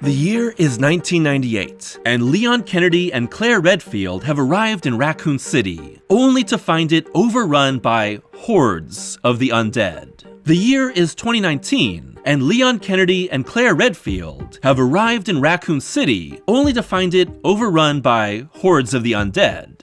The year is 1998, and Leon Kennedy and Claire Redfield have arrived in Raccoon City, only to find it overrun by hordes of the undead. The year is 2019, and Leon Kennedy and Claire Redfield have arrived in Raccoon City, only to find it overrun by hordes of the undead.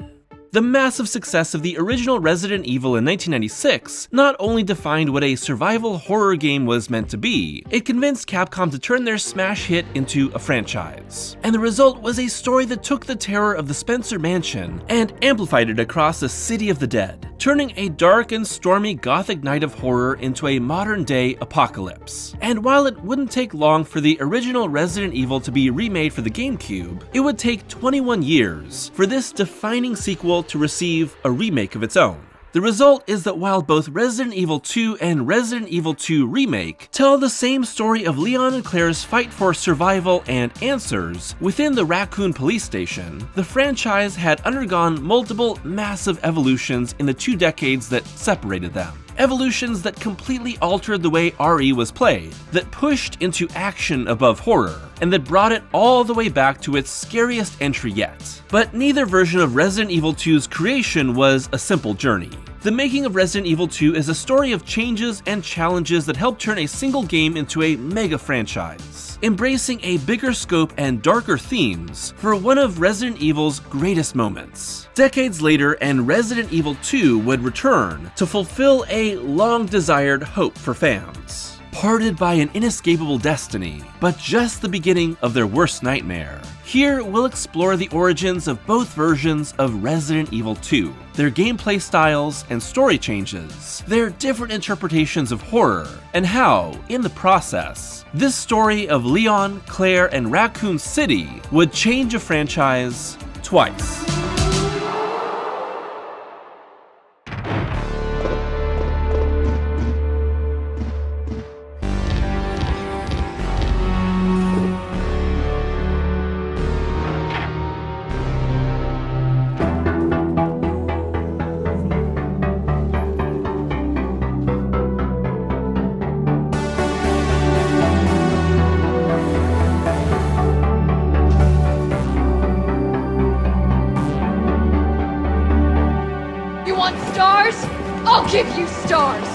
The massive success of the original Resident Evil in 1996 not only defined what a survival horror game was meant to be, it convinced Capcom to turn their smash hit into a franchise. And the result was a story that took the terror of the Spencer Mansion and amplified it across the City of the Dead, turning a dark and stormy gothic night of horror into a modern-day apocalypse. And while it wouldn't take long for the original Resident Evil to be remade for the GameCube, it would take 21 years for this defining sequel to receive a remake of its own. The result is that while both Resident Evil 2 and Resident Evil 2 Remake tell the same story of Leon and Claire's fight for survival and answers within the Raccoon police station, the franchise had undergone multiple massive evolutions in the 2 decades that separated them. Evolutions that completely altered the way RE was played, that pushed into action above horror, and that brought it all the way back to its scariest entry yet. But neither version of Resident Evil 2's creation was a simple journey. The making of Resident Evil 2 is a story of changes and challenges that helped turn a single game into a mega franchise, embracing a bigger scope and darker themes for one of Resident Evil's greatest moments. Decades later, and Resident Evil 2 would return to fulfill a long-desired hope for fans. Parted by an inescapable destiny, but just the beginning of their worst nightmare. Here, we'll explore the origins of both versions of Resident Evil 2, their gameplay styles and story changes, their different interpretations of horror, and how, in the process, this story of Leon, Claire, and Raccoon City would change a franchise twice. Stars? I'll give you stars!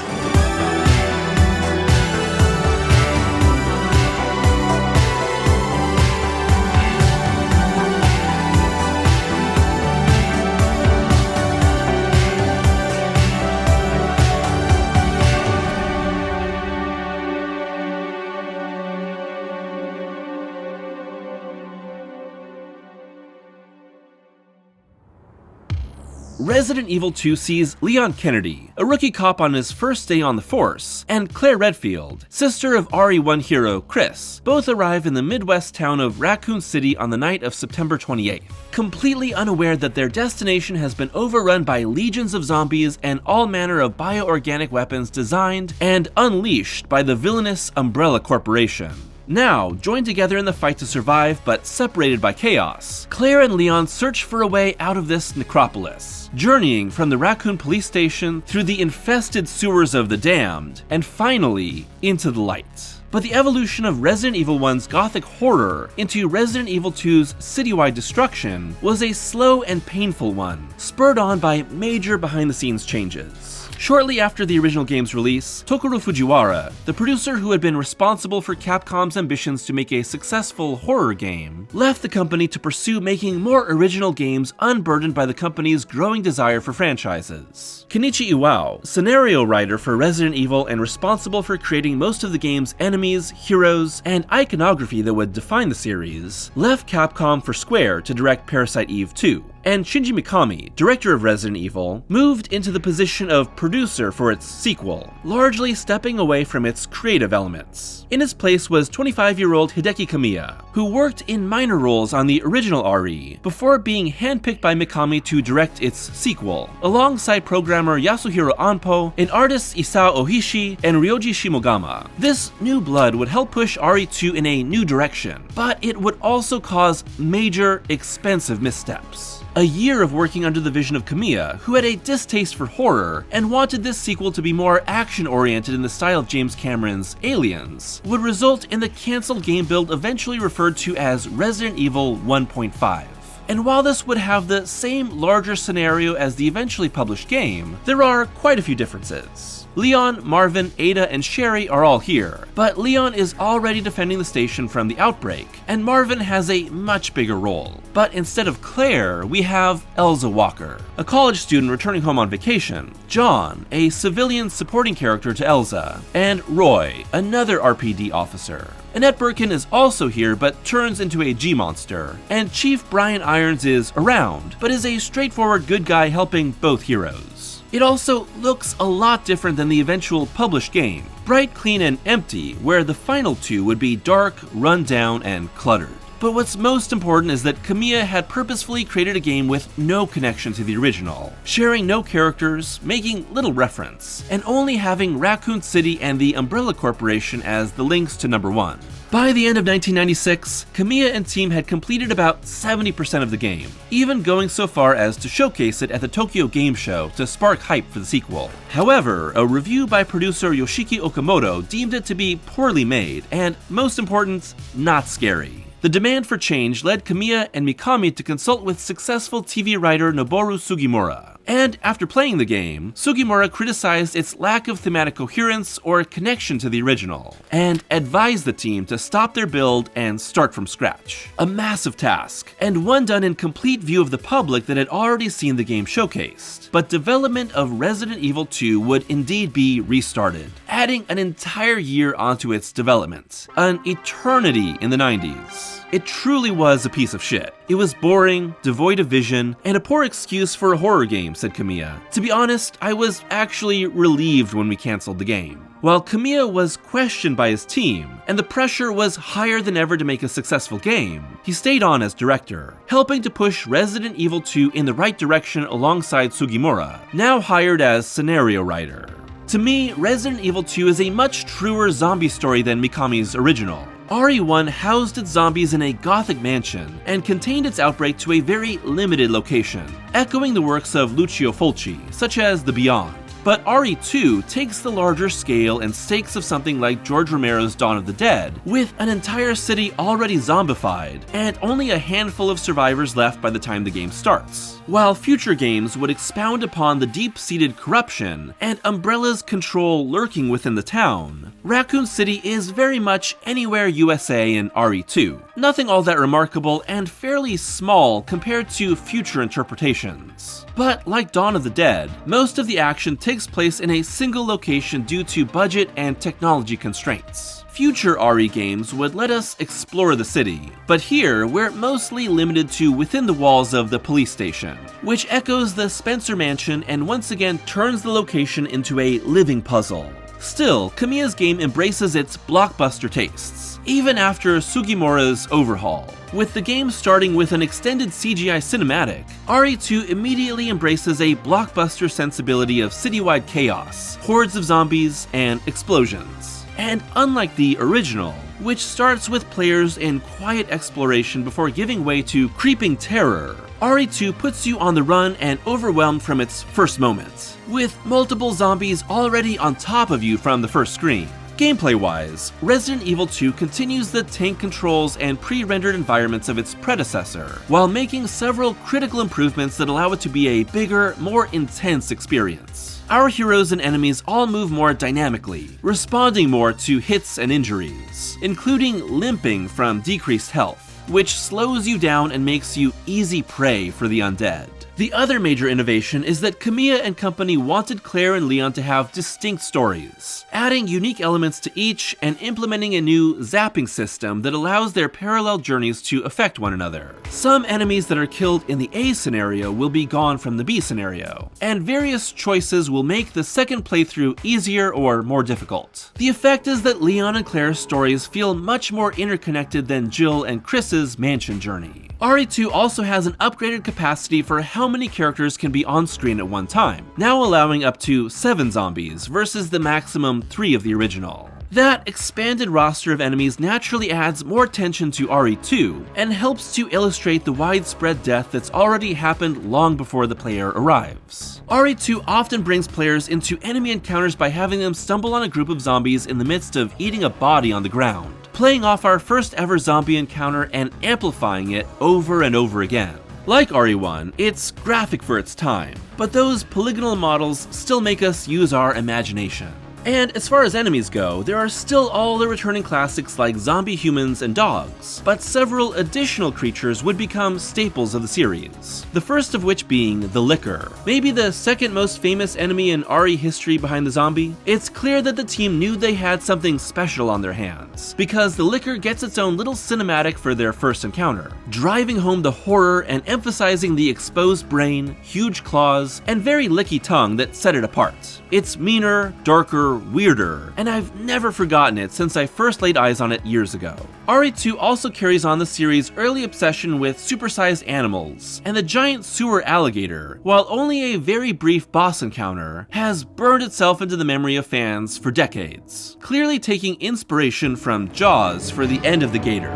Resident Evil 2 sees Leon Kennedy, a rookie cop on his first day on the force, and Claire Redfield, sister of RE1 hero Chris, both arrive in the Midwest town of Raccoon City on the night of September 28th, completely unaware that their destination has been overrun by legions of zombies and all manner of bioorganic weapons designed and unleashed by the villainous Umbrella Corporation. Now, joined together in the fight to survive, but separated by chaos, Claire and Leon search for a way out of this necropolis, journeying from the Raccoon police station through the infested sewers of the damned, and finally, into the light. But the evolution of Resident Evil 1's gothic horror into Resident Evil 2's citywide destruction was a slow and painful one, spurred on by major behind-the-scenes changes. Shortly after the original game's release, Tokaru Fujiwara, the producer who had been responsible for Capcom's ambitions to make a successful horror game, left the company to pursue making more original games unburdened by the company's growing desire for franchises. Kenichi Iwao, scenario writer for Resident Evil and responsible for creating most of the game's enemies, heroes, and iconography that would define the series, left Capcom for Square to direct Parasite Eve 2. And Shinji Mikami, director of Resident Evil, moved into the position of producer for its sequel, largely stepping away from its creative elements. In his place was 25-year-old Hideki Kamiya, who worked in minor roles on the original RE, before being handpicked by Mikami to direct its sequel, alongside programmer Yasuhiro Anpo and artists Isao Ohishi and Ryoji Shimogama. This new blood would help push RE2 in a new direction, but it would also cause major, expensive missteps. A year of working under the vision of Kamiya, who had a distaste for horror and wanted this sequel to be more action-oriented in the style of James Cameron's Aliens, would result in the cancelled game build eventually referred to as Resident Evil 1.5. And while this would have the same larger scenario as the eventually published game, there are quite a few differences. Leon, Marvin, Ada, and Sherry are all here, but Leon is already defending the station from the outbreak, and Marvin has a much bigger role. But instead of Claire, we have Elza Walker, a college student returning home on vacation, John, a civilian supporting character to Elza, and Roy, another RPD officer. Annette Birkin is also here but turns into a G-monster, and Chief Brian Irons is around, but is a straightforward good guy helping both heroes. It also looks a lot different than the eventual published game, bright, clean, and empty, where the final two would be dark, run down, and cluttered. But what's most important is that Kamiya had purposefully created a game with no connection to the original, sharing no characters, making little reference, and only having Raccoon City and the Umbrella Corporation as the links to number 1. By the end of 1996, Kamiya and team had completed about 70% of the game, even going so far as to showcase it at the Tokyo Game Show to spark hype for the sequel. However, a review by producer Yoshiki Okamoto deemed it to be poorly made, and most important, not scary. The demand for change led Kamiya and Mikami to consult with successful TV writer Noboru Sugimura. And after playing the game, Sugimura criticized its lack of thematic coherence or connection to the original, and advised the team to stop their build and start from scratch. A massive task, and one done in complete view of the public that had already seen the game showcased. But development of Resident Evil 2 would indeed be restarted, adding an entire year onto its development, an eternity in the 90s. It truly was a piece of shit. It was boring, devoid of vision, and a poor excuse for a horror game, said Kamiya. To be honest, I was actually relieved when we cancelled the game. While Kamiya was questioned by his team, and the pressure was higher than ever to make a successful game, he stayed on as director, helping to push Resident Evil 2 in the right direction alongside Sugimura, now hired as scenario writer. To me, Resident Evil 2 is a much truer zombie story than Mikami's original. RE1 housed its zombies in a gothic mansion and contained its outbreak to a very limited location, echoing the works of Lucio Fulci, such as The Beyond. But RE2 takes the larger scale and stakes of something like George Romero's Dawn of the Dead, with an entire city already zombified, and only a handful of survivors left by the time the game starts. While future games would expound upon the deep-seated corruption and Umbrella's control lurking within the town, Raccoon City is very much Anywhere USA in RE2. Nothing all that remarkable and fairly small compared to future interpretations. But like Dawn of the Dead, most of the action takes place in a single location due to budget and technology constraints. Future RE games would let us explore the city, but here we're mostly limited to within the walls of the police station, which echoes the Spencer Mansion and once again turns the location into a living puzzle. Still, Kamiya's game embraces its blockbuster tastes, even after Sugimura's overhaul. With the game starting with an extended CGI cinematic, RE2 immediately embraces a blockbuster sensibility of citywide chaos, hordes of zombies, and explosions. And unlike the original, which starts with players in quiet exploration before giving way to creeping terror, RE2 puts you on the run and overwhelmed from its first moments, with multiple zombies already on top of you from the first screen. Gameplay-wise, Resident Evil 2 continues the tank controls and pre-rendered environments of its predecessor, while making several critical improvements that allow it to be a bigger, more intense experience. Our heroes and enemies all move more dynamically, responding more to hits and injuries, including limping from decreased health, which slows you down and makes you easy prey for the undead. The other major innovation is that Kamiya and company wanted Claire and Leon to have distinct stories, adding unique elements to each and implementing a new zapping system that allows their parallel journeys to affect one another. Some enemies that are killed in the A scenario will be gone from the B scenario, and various choices will make the second playthrough easier or more difficult. The effect is that Leon and Claire's stories feel much more interconnected than Jill and Chris's mansion journey. RE2 also has an upgraded capacity for how many characters can be on screen at one time, now allowing up to 7 zombies versus the maximum 3 of the original. That expanded roster of enemies naturally adds more tension to RE2 and helps to illustrate the widespread death that's already happened long before the player arrives. RE2 often brings players into enemy encounters by having them stumble on a group of zombies in the midst of eating a body on the ground, playing off our first ever zombie encounter and amplifying it over and over again. Like RE1, it's graphic for its time, but those polygonal models still make us use our imagination. And as far as enemies go, there are still all the returning classics like zombie humans and dogs, but several additional creatures would become staples of the series. The first of which being the Licker. Maybe the second most famous enemy in RE history behind the zombie? It's clear that the team knew they had something special on their hands, because the Licker gets its own little cinematic for their first encounter, driving home the horror and emphasizing the exposed brain, huge claws, and very licky tongue that set it apart. It's meaner, darker, weirder, and I've never forgotten it since I first laid eyes on it years ago. RE2 also carries on the series' early obsession with supersized animals, and the giant sewer alligator, while only a very brief boss encounter, has burned itself into the memory of fans for decades, clearly taking inspiration from Jaws for the end of the gator.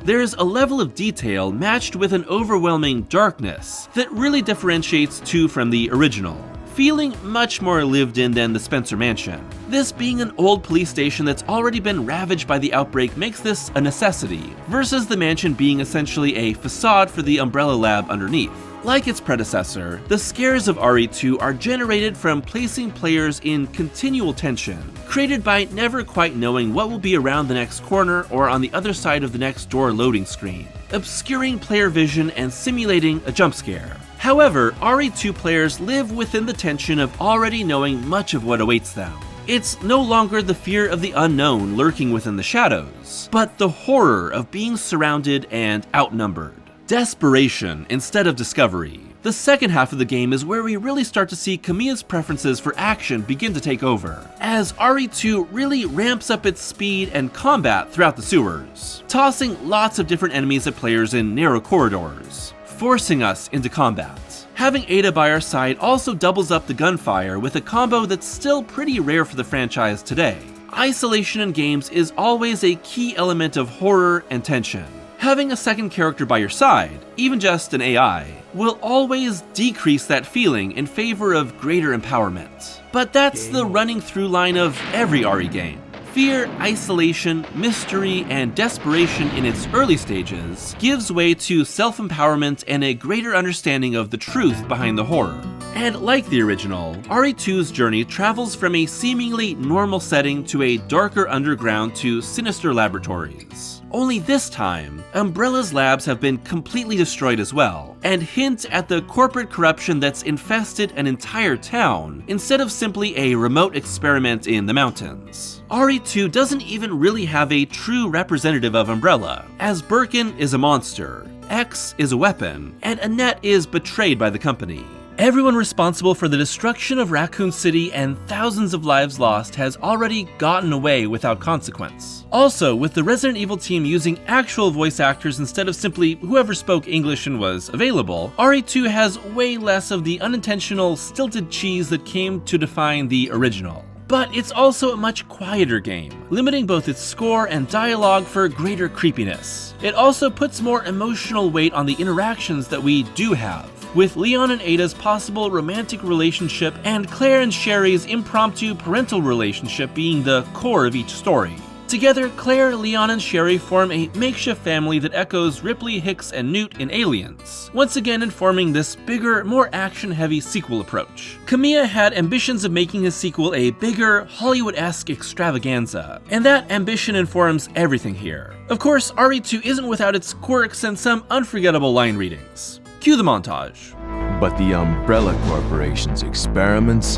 There's a level of detail matched with an overwhelming darkness that really differentiates 2 from the original, feeling much more lived in than the Spencer Mansion. This being an old police station that's already been ravaged by the outbreak makes this a necessity, versus the mansion being essentially a facade for the Umbrella Lab underneath. Like its predecessor, the scares of RE2 are generated from placing players in continual tension, created by never quite knowing what will be around the next corner or on the other side of the next door loading screen, obscuring player vision and simulating a jump scare. However, RE2 players live within the tension of already knowing much of what awaits them. It's no longer the fear of the unknown lurking within the shadows, but the horror of being surrounded and outnumbered. Desperation instead of discovery. The second half of the game is where we really start to see Kamiya's preferences for action begin to take over, as RE2 really ramps up its speed and combat throughout the sewers, tossing lots of different enemies at players in narrow corridors, forcing us into combat. Having Ada by our side also doubles up the gunfire with a combo that's still pretty rare for the franchise today. Isolation in games is always a key element of horror and tension. Having a second character by your side, even just an AI, will always decrease that feeling in favor of greater empowerment. But that's the running through line of every RE game. Fear, isolation, mystery, and desperation in its early stages gives way to self-empowerment and a greater understanding of the truth behind the horror. And like the original, RE2's journey travels from a seemingly normal setting to a darker underground to sinister laboratories. Only this time, Umbrella's labs have been completely destroyed as well, and hint at the corporate corruption that's infested an entire town, instead of simply a remote experiment in the mountains. RE2 doesn't even really have a true representative of Umbrella, as Birkin is a monster, X is a weapon, and Annette is betrayed by the company. Everyone responsible for the destruction of Raccoon City and thousands of lives lost has already gotten away without consequence. Also, with the Resident Evil team using actual voice actors instead of simply whoever spoke English and was available, RE2 has way less of the unintentional stilted cheese that came to define the original. But it's also a much quieter game, limiting both its score and dialogue for greater creepiness. It also puts more emotional weight on the interactions that we do have, with Leon and Ada's possible romantic relationship and Claire and Sherry's impromptu parental relationship being the core of each story. Together, Claire, Leon, and Sherry form a makeshift family that echoes Ripley, Hicks, and Newt in Aliens, once again informing this bigger, more action-heavy sequel approach. Kamiya had ambitions of making his sequel a bigger, Hollywood-esque extravaganza, and that ambition informs everything here. Of course, RE2 isn't without its quirks and some unforgettable line readings. Cue the montage. But the Umbrella Corporation's experiments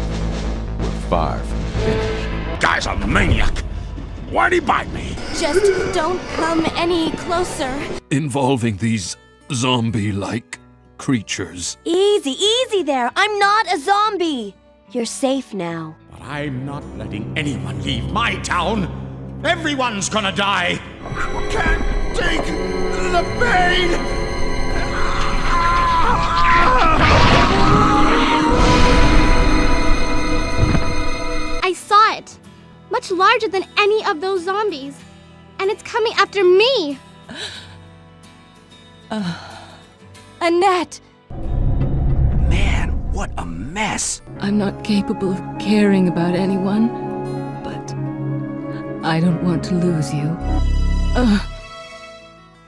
were far from finished. Guy's a maniac! Why'd he bite me? Just don't come any closer. Involving these zombie-like creatures. Easy, easy there. I'm not a zombie. You're safe now. But I'm not letting anyone leave my town. Everyone's gonna die. Can't take the pain. saw it. Much larger than any of those zombies. And it's coming after me! Annette! Man, what a mess! I'm not capable of caring about anyone, but I don't want to lose you.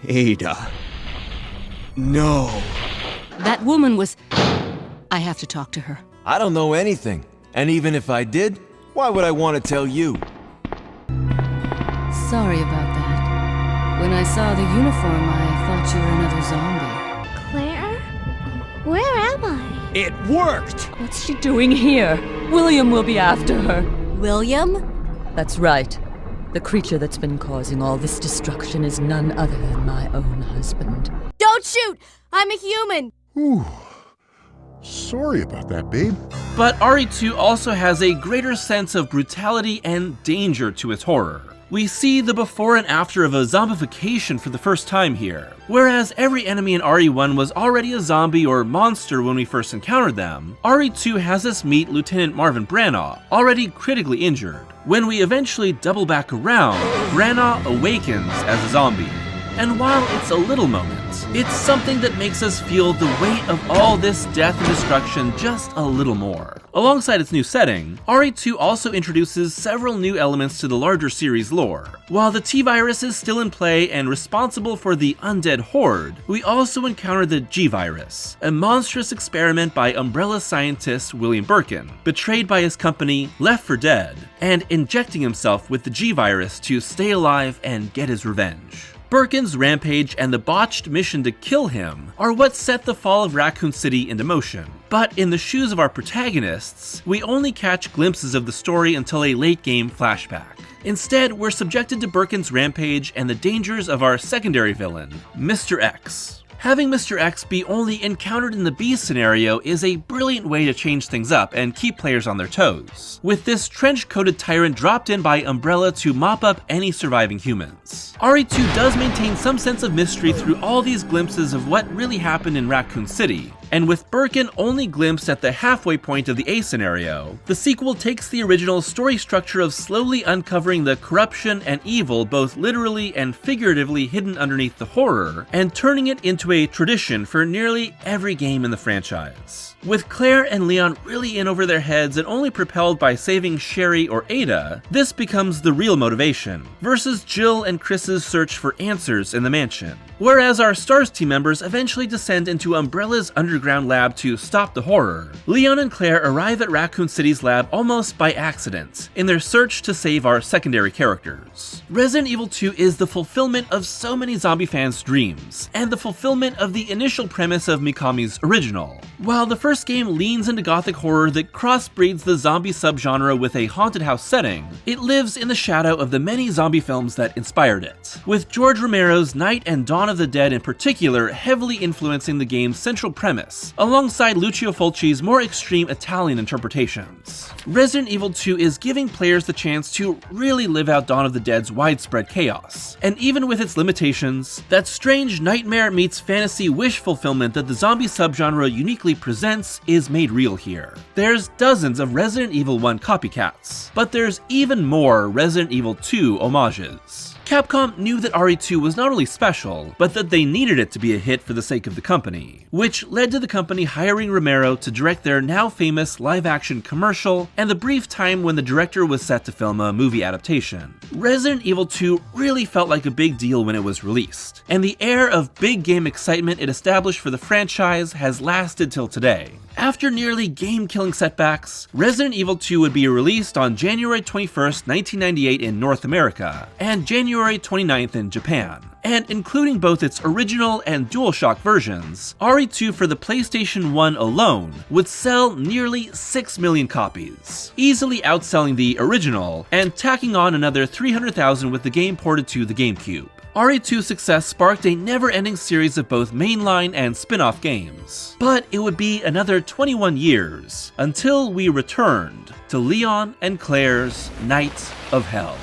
Ada. No. That woman was... I have to talk to her. I don't know anything. And even if I did, why would I want to tell you? Sorry about that. When I saw the uniform, I thought you were another zombie. Claire? Where am I? It worked! What's she doing here? William will be after her. William? That's right. The creature that's been causing all this destruction is none other than my own husband. Don't shoot! I'm a human! Ooh. Sorry about that, babe. But RE2 also has a greater sense of brutality and danger to its horror. We see the before and after of a zombification for the first time here. Whereas every enemy in RE1 was already a zombie or monster when we first encountered them, RE2 has us meet Lieutenant Marvin Branagh, already critically injured. When we eventually double back around, Branagh awakens as a zombie. And while it's a little moment, it's something that makes us feel the weight of all this death and destruction just a little more. Alongside its new setting, RE2 also introduces several new elements to the larger series lore. While the T-Virus is still in play and responsible for the undead horde, we also encounter the G-Virus, a monstrous experiment by Umbrella scientist William Birkin, betrayed by his company Left 4 Dead, and injecting himself with the G-Virus to stay alive and get his revenge. Birkin's rampage and the botched mission to kill him are what set the fall of Raccoon City into motion. But in the shoes of our protagonists, we only catch glimpses of the story until a late-game flashback. Instead, we're subjected to Birkin's rampage and the dangers of our secondary villain, Mr. X. Having Mr. X be only encountered in the B scenario is a brilliant way to change things up and keep players on their toes, with this trench-coated tyrant dropped in by Umbrella to mop up any surviving humans. RE2 does maintain some sense of mystery through all these glimpses of what really happened in Raccoon City, and with Birkin only glimpsed at the halfway point of the A scenario, the sequel takes the original story structure of slowly uncovering the corruption and evil both literally and figuratively hidden underneath the horror, and turning it into a tradition for nearly every game in the franchise. With Claire and Leon really in over their heads and only propelled by saving Sherry or Ada, this becomes the real motivation, versus Jill and Chris's search for answers in the mansion. Whereas our STARS team members eventually descend into Umbrella's underground lab to stop the horror, Leon and Claire arrive at Raccoon City's lab almost by accident, in their search to save our secondary characters. Resident Evil 2 is the fulfillment of so many zombie fans' dreams, and the fulfillment of the initial premise of Mikami's original. While the first game leans into gothic horror that crossbreeds the zombie subgenre with a haunted house setting, it lives in the shadow of the many zombie films that inspired it, with George Romero's Night and Dawn of the Dead in particular heavily influencing the game's central premise, alongside Lucio Fulci's more extreme Italian interpretations. Resident Evil 2 is giving players the chance to really live out Dawn of the Dead's widespread chaos, and even with its limitations, that strange nightmare meets fantasy wish fulfillment that the zombie subgenre uniquely presents is made real here. There's dozens of Resident Evil 1 copycats, but there's even more Resident Evil 2 homages. Capcom knew that RE2 was not only special, but that they needed it to be a hit for the sake of the company, which led to the company hiring Romero to direct their now famous live-action commercial and the brief time when the director was set to film a movie adaptation. Resident Evil 2 really felt like a big deal when it was released, and the air of big game excitement it established for the franchise has lasted till today. After nearly game-killing setbacks, Resident Evil 2 would be released on January 21st, 1998 in North America, and January 29th in Japan. And including both its original and DualShock versions, RE2 for the PlayStation 1 alone would sell nearly 6 million copies, easily outselling the original and tacking on another 300,000 with the game ported to the GameCube. RE2's success sparked a never-ending series of both mainline and spin-off games. But it would be another 21 years until we returned to Leon and Claire's Night of Hell.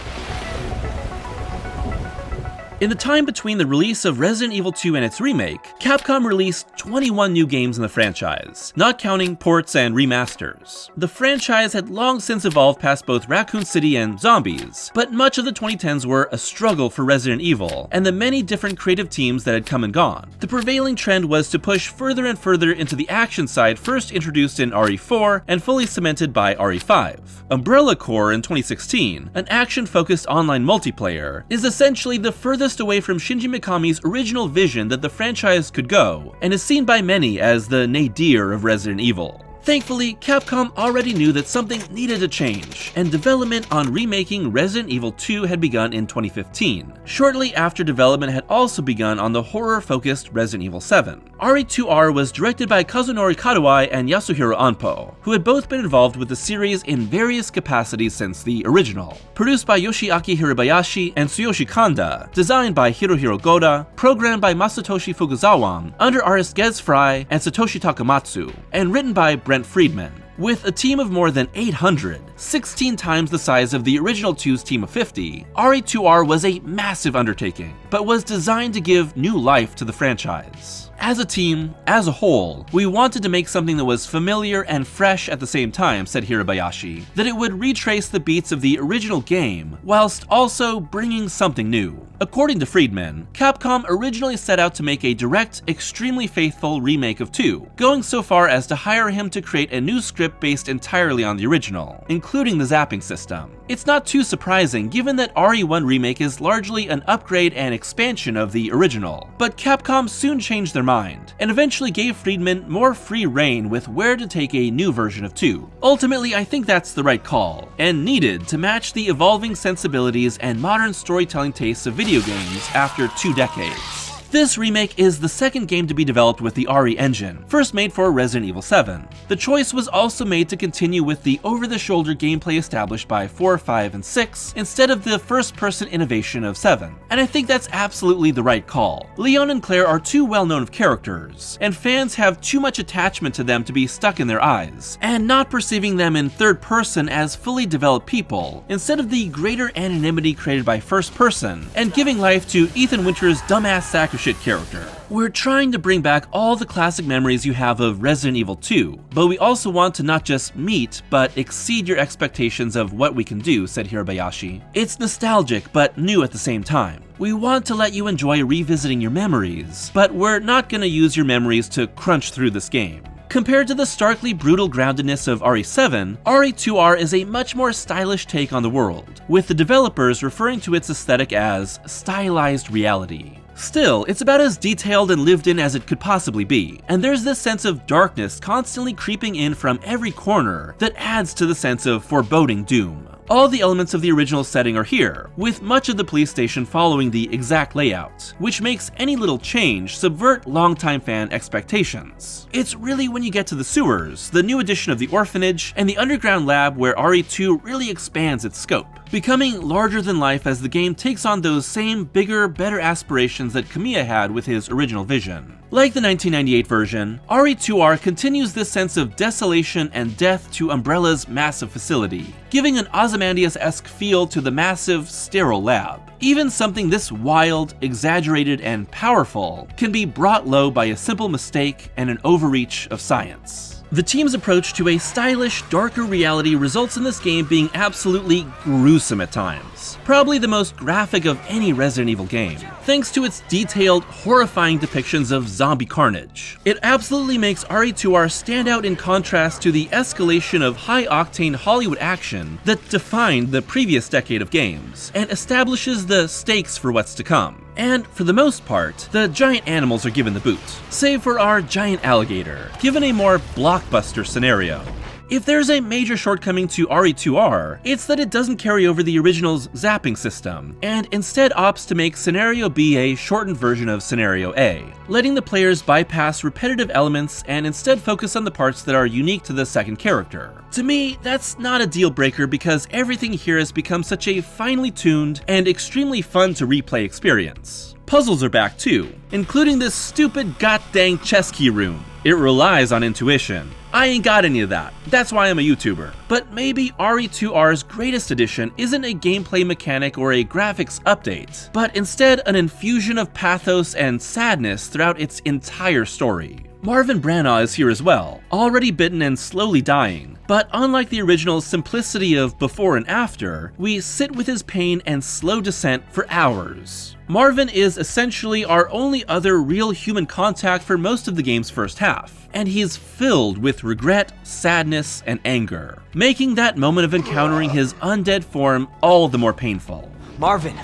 In the time between the release of Resident Evil 2 and its remake, Capcom released 21 new games in the franchise, not counting ports and remasters. The franchise had long since evolved past both Raccoon City and zombies, but much of the 2010s were a struggle for Resident Evil and the many different creative teams that had come and gone. The prevailing trend was to push further and further into the action side first introduced in RE4 and fully cemented by RE5. Umbrella Corps in 2016, an action-focused online multiplayer, is essentially the furthest away from Shinji Mikami's original vision that the franchise could go, and is seen by many as the nadir of Resident Evil. Thankfully, Capcom already knew that something needed to change, and development on remaking Resident Evil 2 had begun in 2015, shortly after development had also begun on the horror-focused Resident Evil 7. RE2R was directed by Kazunori Kadawai and Yasuhiro Anpo, who had both been involved with the series in various capacities since the original. Produced by Yoshiaki Hirabayashi and Tsuyoshi Kanda, designed by Hirohiro Goda, programmed by Masatoshi Fukuzawa, under artists Gez Fry and Satoshi Takamatsu, and written by Brent Friedman. With a team of more than 800, 16 times the size of the original 2's team of 50, RE2R was a massive undertaking, but was designed to give new life to the franchise. As a team, as a whole, we wanted to make something that was familiar and fresh at the same time, said Hirabayashi, that it would retrace the beats of the original game, whilst also bringing something new. According to Friedman, Capcom originally set out to make a direct, extremely faithful remake of 2, going so far as to hire him to create a new script based entirely on the original, including the zapping system. It's not too surprising given that RE1 Remake is largely an upgrade and expansion of the original, but Capcom soon changed their mind, and eventually gave Friedman more free reign with where to take a new version of 2. Ultimately, I think that's the right call, and needed to match the evolving sensibilities and modern storytelling tastes of video games after 2 decades. This remake is the second game to be developed with the RE engine, first made for Resident Evil 7. The choice was also made to continue with the over-the-shoulder gameplay established by 4, 5, and 6, instead of the first-person innovation of 7. And I think that's absolutely the right call. Leon and Claire are too well-known of characters, and fans have too much attachment to them to be stuck in their eyes, and not perceiving them in third person as fully developed people, instead of the greater anonymity created by first person, and giving life to Ethan Winter's dumbass sack of shit character. We're trying to bring back all the classic memories you have of Resident Evil 2, but we also want to not just meet, but exceed your expectations of what we can do, said Hirabayashi. It's nostalgic, but new at the same time. We want to let you enjoy revisiting your memories, but we're not gonna use your memories to crunch through this game. Compared to the starkly brutal groundedness of RE7, RE2R is a much more stylish take on the world, with the developers referring to its aesthetic as stylized reality. Still, it's about as detailed and lived in as it could possibly be, and there's this sense of darkness constantly creeping in from every corner that adds to the sense of foreboding doom. All the elements of the original setting are here, with much of the police station following the exact layout, which makes any little change subvert longtime fan expectations. It's really when you get to the sewers, the new addition of the orphanage, and the underground lab where RE2 really expands its scope, becoming larger than life as the game takes on those same bigger, better aspirations that Kamiya had with his original vision. Like the 1998 version, RE2R continues this sense of desolation and death to Umbrella's massive facility, giving an Ozymandias-esque feel to the massive, sterile lab. Even something this wild, exaggerated, and powerful can be brought low by a simple mistake and an overreach of science. The team's approach to a stylish, darker reality results in this game being absolutely gruesome at times, probably the most graphic of any Resident Evil game, thanks to its detailed, horrifying depictions of zombie carnage. It absolutely makes RE2R stand out in contrast to the escalation of high-octane Hollywood action that defined the previous decade of games, and establishes the stakes for what's to come. And, for the most part, the giant animals are given the boot, save for our giant alligator, given a more blockbuster scenario. If there's a major shortcoming to RE2R, it's that it doesn't carry over the original's zapping system, and instead opts to make Scenario B a shortened version of Scenario A, letting the players bypass repetitive elements and instead focus on the parts that are unique to the second character. To me, that's not a deal breaker because everything here has become such a finely tuned and extremely fun to replay experience. Puzzles are back too, including this stupid god-dang chess key room. It relies on intuition. I ain't got any of that. That's why I'm a YouTuber. But maybe RE2R's greatest addition isn't a gameplay mechanic or a graphics update, but instead an infusion of pathos and sadness throughout its entire story. Marvin Branagh is here as well, already bitten and slowly dying, but unlike the original's simplicity of before and after, we sit with his pain and slow descent for hours. Marvin is essentially our only other real human contact for most of the game's first half, and he's filled with regret, sadness, and anger, making that moment of encountering his undead form all the more painful. Marvin!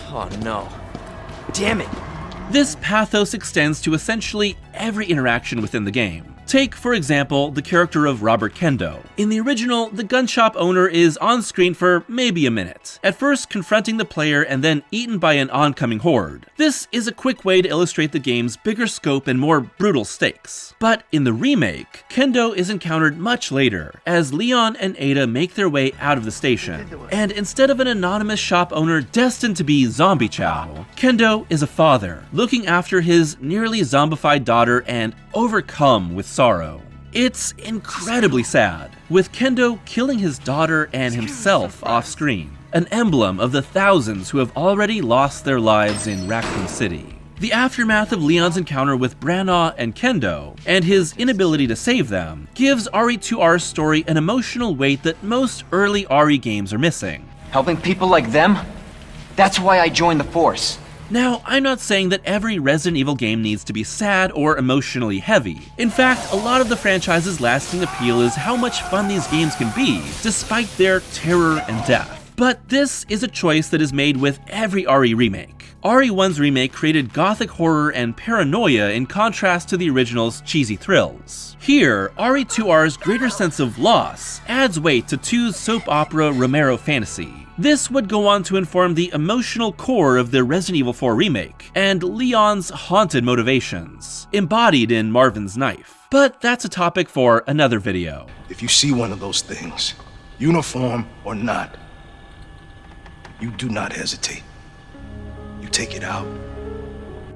Oh no. Damn it! This pathos extends to essentially every interaction within the game. Take, for example, the character of Robert Kendo. In the original, the gun shop owner is on screen for maybe a minute, at first confronting the player and then eaten by an oncoming horde. This is a quick way to illustrate the game's bigger scope and more brutal stakes. But in the remake, Kendo is encountered much later, as Leon and Ada make their way out of the station. And instead of an anonymous shop owner destined to be zombie chow, Kendo is a father, looking after his nearly zombified daughter and overcome with sorrow. It's incredibly sad, with Kendo killing his daughter and himself off screen, an emblem of the thousands who have already lost their lives in Raccoon City. The aftermath of Leon's encounter with Branagh and Kendo, and his inability to save them, gives RE2R's story an emotional weight that most early RE games are missing. Helping people like them? That's why I joined the Force. Now, I'm not saying that every Resident Evil game needs to be sad or emotionally heavy. In fact, a lot of the franchise's lasting appeal is how much fun these games can be, despite their terror and death. But this is a choice that is made with every RE remake. RE1's remake created gothic horror and paranoia in contrast to the original's cheesy thrills. Here, RE2R's greater sense of loss adds weight to 2's soap opera Romero fantasy. This would go on to inform the emotional core of the Resident Evil 4 remake, and Leon's haunted motivations, embodied in Marvin's knife. But that's a topic for another video. If you see one of those things, uniform or not, you do not hesitate. You take it out.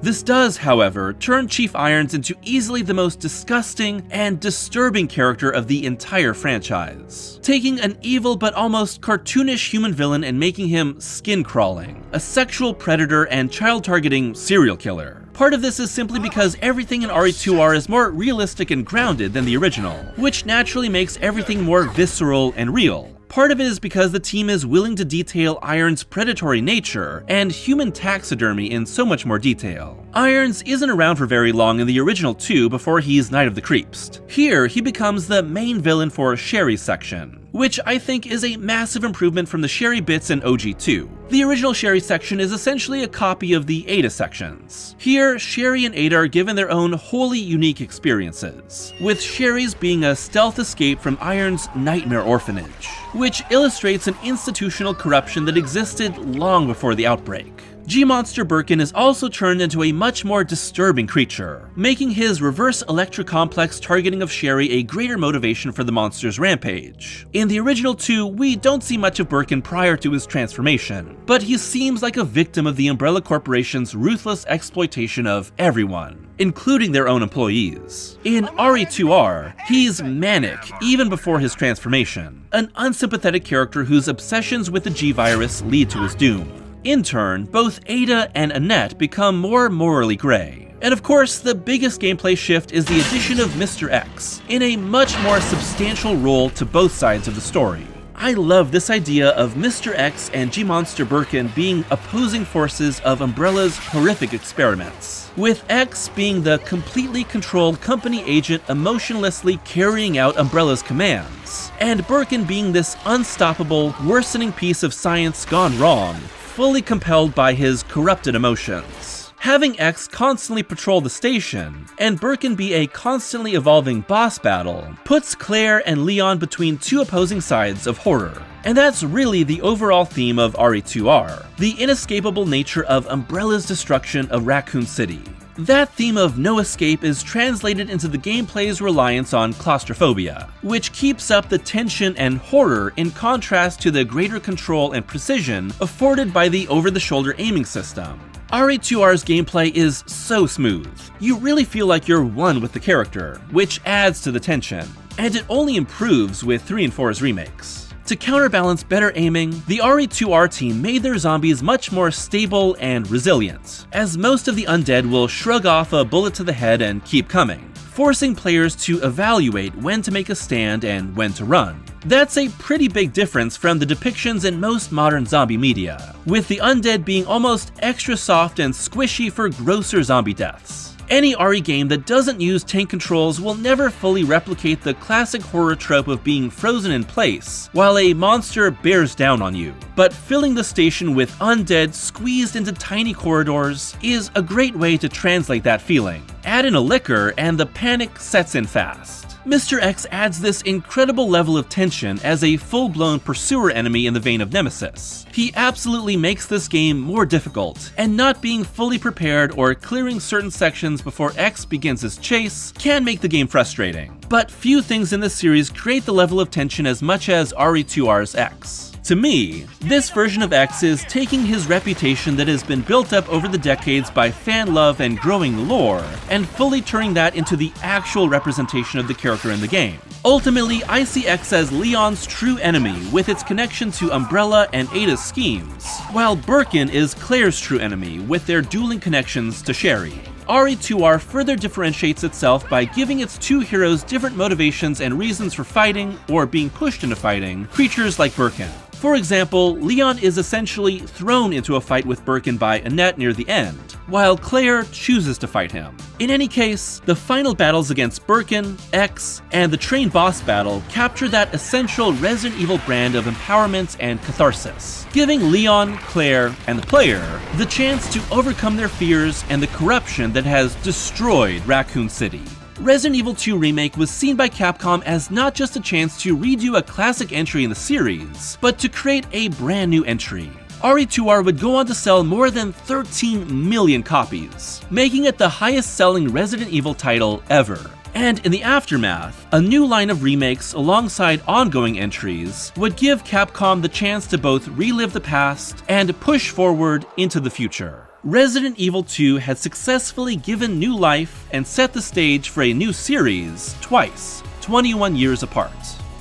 This does, however, turn Chief Irons into easily the most disgusting and disturbing character of the entire franchise, taking an evil but almost cartoonish human villain and making him skin-crawling, a sexual predator and child-targeting serial killer. Part of this is simply because everything in RE2R is more realistic and grounded than the original, which naturally makes everything more visceral and real. Part of it is because the team is willing to detail Irons' predatory nature and human taxidermy in so much more detail. Irons isn't around for very long in the original 2 before he's Night of the Creeps. Here, he becomes the main villain for Sherry's section, which I think is a massive improvement from the Sherry bits in OG2. The original Sherry section is essentially a copy of the Ada sections. Here, Sherry and Ada are given their own wholly unique experiences, with Sherry's being a stealth escape from Irons' nightmare orphanage, which illustrates an institutional corruption that existed long before the outbreak. G-Monster Birkin is also turned into a much more disturbing creature, making his reverse electrocomplex targeting of Sherry a greater motivation for the monster's rampage. In the original 2, we don't see much of Birkin prior to his transformation, but he seems like a victim of the Umbrella Corporation's ruthless exploitation of everyone, including their own employees. In RE2R, he's manic even before his transformation, an unsympathetic character whose obsessions with the G-Virus lead to his doom. In turn, both Ada and Annette become more morally gray. And of course, the biggest gameplay shift is the addition of Mr. X, in a much more substantial role to both sides of the story. I love this idea of Mr. X and G-Monster Birkin being opposing forces of Umbrella's horrific experiments, with X being the completely controlled company agent emotionlessly carrying out Umbrella's commands, and Birkin being this unstoppable, worsening piece of science gone wrong, fully compelled by his corrupted emotions. Having X constantly patrol the station, and Birkin be a constantly evolving boss battle, puts Claire and Leon between two opposing sides of horror. And that's really the overall theme of RE2R, the inescapable nature of Umbrella's destruction of Raccoon City. That theme of no escape is translated into the gameplay's reliance on claustrophobia, which keeps up the tension and horror in contrast to the greater control and precision afforded by the over-the-shoulder aiming system. RE2R's gameplay is so smooth. You really feel like you're one with the character, which adds to the tension, and it only improves with 3 and 4's remakes. To counterbalance better aiming, the RE2R team made their zombies much more stable and resilient, as most of the undead will shrug off a bullet to the head and keep coming, forcing players to evaluate when to make a stand and when to run. That's a pretty big difference from the depictions in most modern zombie media, with the undead being almost extra soft and squishy for grosser zombie deaths. Any RE game that doesn't use tank controls will never fully replicate the classic horror trope of being frozen in place while a monster bears down on you. But filling the station with undead squeezed into tiny corridors is a great way to translate that feeling. Add in a liquor and the panic sets in fast. Mr. X adds this incredible level of tension as a full-blown pursuer enemy in the vein of Nemesis. He absolutely makes this game more difficult, and not being fully prepared or clearing certain sections before X begins his chase can make the game frustrating. But few things in this series create the level of tension as much as RE2R's X. To me, this version of X is taking his reputation that has been built up over the decades by fan love and growing lore, and fully turning that into the actual representation of the character in the game. Ultimately, I see X as Leon's true enemy, with its connection to Umbrella and Ada's schemes, while Birkin is Claire's true enemy, with their dueling connections to Sherry. RE2R further differentiates itself by giving its two heroes different motivations and reasons for fighting, or being pushed into fighting, creatures like Birkin. For example, Leon is essentially thrown into a fight with Birkin by Annette near the end, while Claire chooses to fight him. In any case, the final battles against Birkin, X, and the train boss battle capture that essential Resident Evil brand of empowerment and catharsis, giving Leon, Claire, and the player the chance to overcome their fears and the corruption that has destroyed Raccoon City. Resident Evil 2 Remake was seen by Capcom as not just a chance to redo a classic entry in the series, but to create a brand new entry. RE2R would go on to sell more than 13 million copies, making it the highest selling Resident Evil title ever. And in the aftermath, a new line of remakes alongside ongoing entries would give Capcom the chance to both relive the past and push forward into the future. Resident Evil 2 had successfully given new life and set the stage for a new series twice, 21 years apart.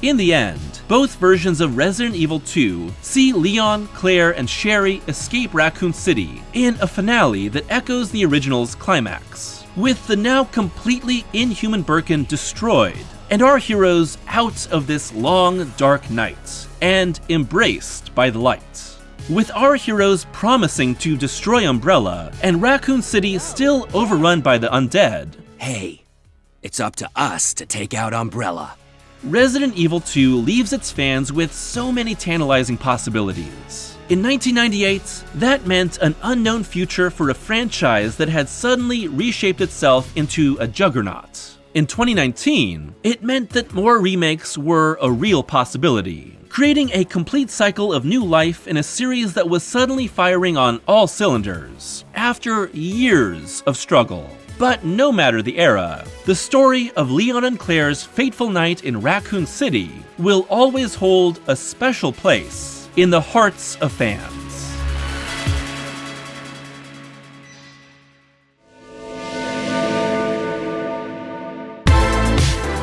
In the end, both versions of Resident Evil 2 see Leon, Claire, and Sherry escape Raccoon City in a finale that echoes the original's climax, with the now completely inhuman Birkin destroyed, and our heroes out of this long, dark night, and embraced by the light. With our heroes promising to destroy Umbrella, and Raccoon City still overrun by the undead. Hey, it's up to us to take out Umbrella. Resident Evil 2 leaves its fans with so many tantalizing possibilities. In 1998, that meant an unknown future for a franchise that had suddenly reshaped itself into a juggernaut. In 2019, it meant that more remakes were a real possibility, creating a complete cycle of new life in a series that was suddenly firing on all cylinders, after years of struggle. But no matter the era, the story of Leon and Claire's fateful night in Raccoon City will always hold a special place in the hearts of fans.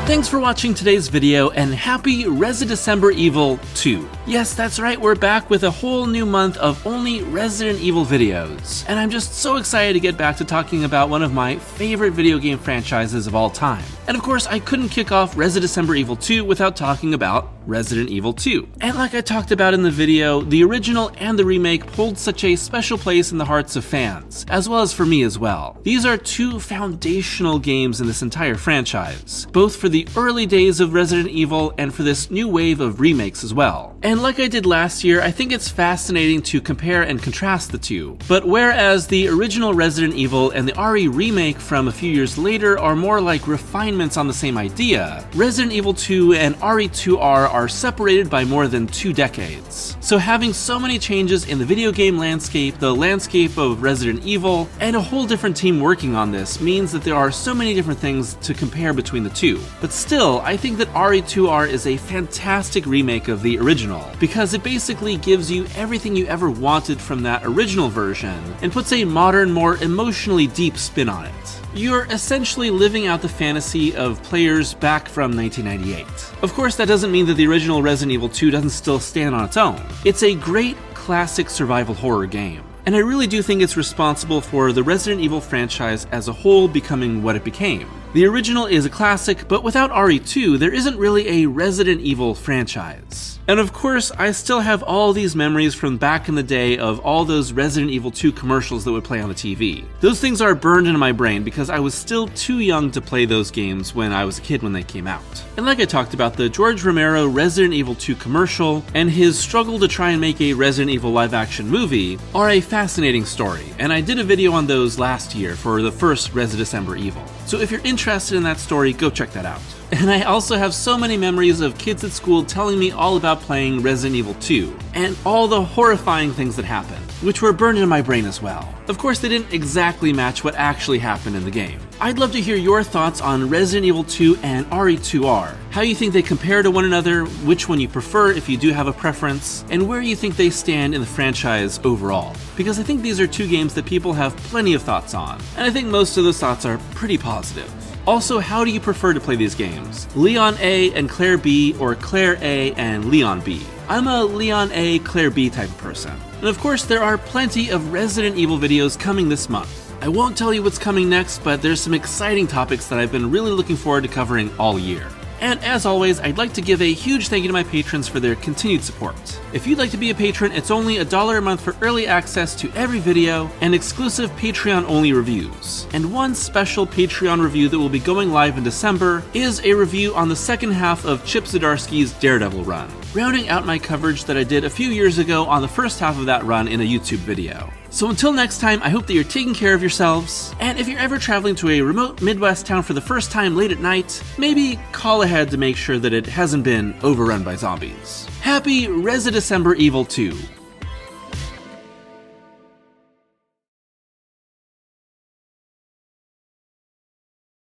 Thanks for watching today's video, and happy Residecember Evil 2. Yes, that's right, we're back with a whole new month of only Resident Evil videos. And I'm just so excited to get back to talking about one of my favorite video game franchises of all time. And of course, I couldn't kick off Residecember Evil 2 without talking about Resident Evil 2. And like I talked about in the video, the original and the remake hold such a special place in the hearts of fans, as well as for me as well. These are two foundational games in this entire franchise, both for the early days of Resident Evil and for this new wave of remakes as well. And like I did last year, I think it's fascinating to compare and contrast the two. But whereas the original Resident Evil and the RE remake from a few years later are more like refinements on the same idea, Resident Evil 2 and RE2R are separated by more than 2 decades. So having so many changes in the video game landscape, the landscape of Resident Evil, and a whole different team working on this means that there are so many different things to compare between the two. But still, I think that RE2R is a fantastic remake of the original, because it basically gives you everything you ever wanted from that original version, and puts a modern, more emotionally deep spin on it. You're essentially living out the fantasy of players back from 1998. Of course, that doesn't mean that the original Resident Evil 2 doesn't still stand on its own. It's a great classic survival horror game, and I really do think it's responsible for the Resident Evil franchise as a whole becoming what it became. The original is a classic, but without RE2, there isn't really a Resident Evil franchise. And of course, I still have all these memories from back in the day of all those Resident Evil 2 commercials that would play on the TV. Those things are burned into my brain because I was still too young to play those games when I was a kid when they came out. And like I talked about, the George Romero Resident Evil 2 commercial and his struggle to try and make a Resident Evil live-action movie are a fascinating story, and I did a video on those last year for the first Residecember Evil. So if you're interested in that story, go check that out. And I also have so many memories of kids at school telling me all about playing Resident Evil 2, and all the horrifying things that happened, which were burned in my brain as well. Of course, they didn't exactly match what actually happened in the game. I'd love to hear your thoughts on Resident Evil 2 and RE2R, how you think they compare to one another, which one you prefer if you do have a preference, and where you think they stand in the franchise overall. Because I think these are two games that people have plenty of thoughts on, and I think most of those thoughts are pretty positive. Also, how do you prefer to play these games? Leon A and Claire B, or Claire A and Leon B? I'm a Leon A, Claire B type of person. And of course, there are plenty of Resident Evil videos coming this month. I won't tell you what's coming next, but there's some exciting topics that I've been really looking forward to covering all year. And as always, I'd like to give a huge thank you to my patrons for their continued support. If you'd like to be a patron, it's only $1 a month for early access to every video and exclusive Patreon-only reviews. And one special Patreon review that will be going live in December is a review on the second half of Chip Zdarsky's Daredevil run, rounding out my coverage that I did a few years ago on the first half of that run in a YouTube video. So until next time, I hope that you're taking care of yourselves, and if you're ever traveling to a remote Midwest town for the first time late at night, maybe call ahead to make sure that it hasn't been overrun by zombies. Happy Residecember Evil 2!